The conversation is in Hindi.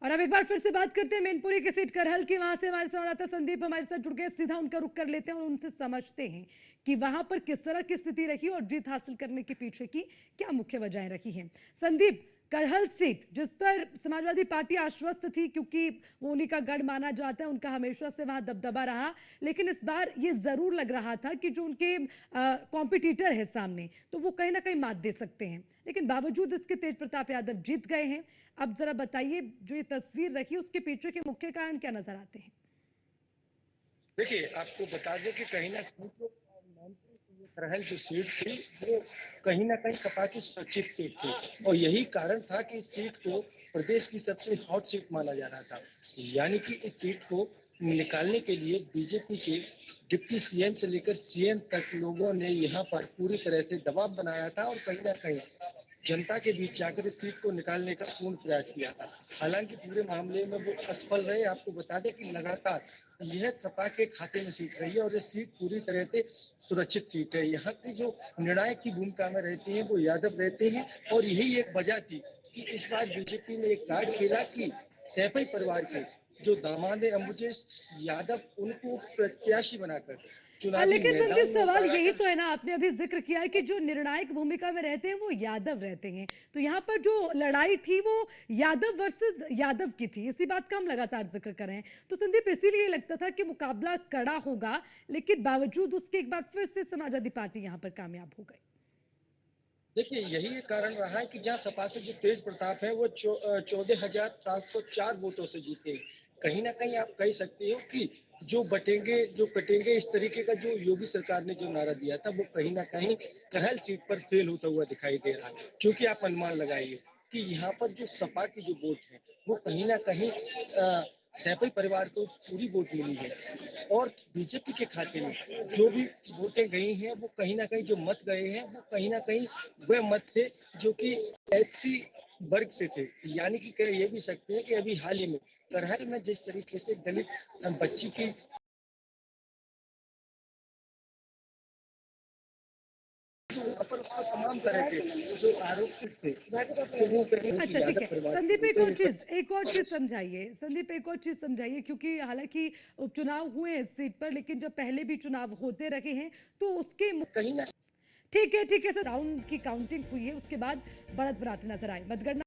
और अब एक बार फिर से बात करते हैं मैनपुरी की सीट करहल की। वहां से हमारे संवाददाता संदीप हमारे साथ जुड़ गए, सीधा उनका रुख कर लेते हैं और उनसे समझते हैं कि वहां पर किस तरह की स्थिति रही और जीत हासिल करने के पीछे की क्या मुख्य वजहें रही हैं। संदीप, करहल सीट जिस पर समाजवादी पार्टी आश्वस्त थी क्योंकि वो उन्हीं का गढ़ माना जाता है, उनका हमेशा से वहां दबदबा रहा, लेकिन इस बार ये जरूर लग रहा था कि जो उनके कॉम्पिटिटर है सामने, तो वो कहीं ना कहीं मात दे सकते हैं, लेकिन बावजूद इसके तेज प्रताप यादव जीत गए हैं। अब जरा बताइए, जो ये तस्वीर रखी उसके पीछे के मुख्य कारण क्या नजर आते हैं। देखिए, आपको बता दें कि कहीं न कहीं जो मैनपुरी की ये करहल जो सीट थी, वो कहीं न कहीं सपा की सुरक्षित सीट थी और यही कारण था कि इस सीट को प्रदेश की सबसे हॉट सीट माना जा रहा था। यानी कि इस सीट को निकालने के लिए बीजेपी के डिप्टी सीएम से लेकर सीएम तक लोगों ने यहाँ पर पूरी तरह से दबाव बनाया था और कहीं न कहीं जनता के बीच जाकर इस सीट को निकालने का पूर्ण प्रयास किया था। हालांकि पूरे मामले में वो असफल रहे। आपको बता दें कि लगातार यह सपा के खाते में सीट रही है और ये सीट पूरी तरह से सुरक्षित सीट है। यहाँ की जो निर्णायक की भूमिका में रहते हैं वो यादव रहते हैं और यही एक वजह थी कि इस बार बीजेपी ने एक कार्ड खेला कि सैफई परिवार के जो दामाद है अम्बुजेश यादव उनको प्रत्याशी बनाकर चुनावी लेकिन संदीप, मैदान में सवाल उतारा यही कर तो है ना, आपने अभी जिक्र किया है कि जो निर्णायक भूमिका में रहते हैं वो यादव रहते हैं, तो यहाँ पर जो लड़ाई थी वो यादव वर्सेस यादव की थी। इसी बात का हम लगातार जिक्र कर रहे हैं। तो संदीप, इसीलिए लगता था कि मुकाबला कड़ा होगा, लेकिन बावजूद उसके एक बार फिर से समाजवादी पार्टी यहाँ पर कामयाब हो गई। देखिए, यही एक कारण रहा है कि जहाँ सपा से जो तेज प्रताप है वो 14,704 वोटों से जीते। कहीं ना कहीं आप कह सकते हो कि जो बटेंगे जो कटेंगे इस तरीके का जो योगी सरकार ने जो नारा दिया था वो कहीं ना कहीं करहल सीट पर फेल होता हुआ दिखाई दे रहा है। क्योंकि आप अनुमान लगाइए कि यहाँ पर जो सपा की जो वोट है वो कहीं ना कहीं सैफई परिवार को पूरी वोट मिली है और बीजेपी के खाते में जो भी वोटें गई हैं वो कहीं ना कहीं जो मत गए हैं वो कहीं ना कहीं वह मत थे जो कि एससी वर्ग से थे। यानी कि कह ये भी सकते हैं कि अभी हाल ही में करहल में जिस तरीके से दलित बच्ची की पर उसको तमाम तरह के जो आरोपित थे तो वो कहीं अच्छा, उनकी ठीक यादव है परिवार के संदीप, लोग थे। एक और चीज समझाइए संदीप, एक और चीज समझाइए, क्योंकि हालांकि उपचुनाव हुए हैं इस सीट पर, लेकिन जब पहले भी चुनाव होते रहे हैं तो उसके कहीं ना ठीक है सर, राउंड की काउंटिंग हुई है, उसके बाद बढ़त बढ़ाते नजर आए मतगणना।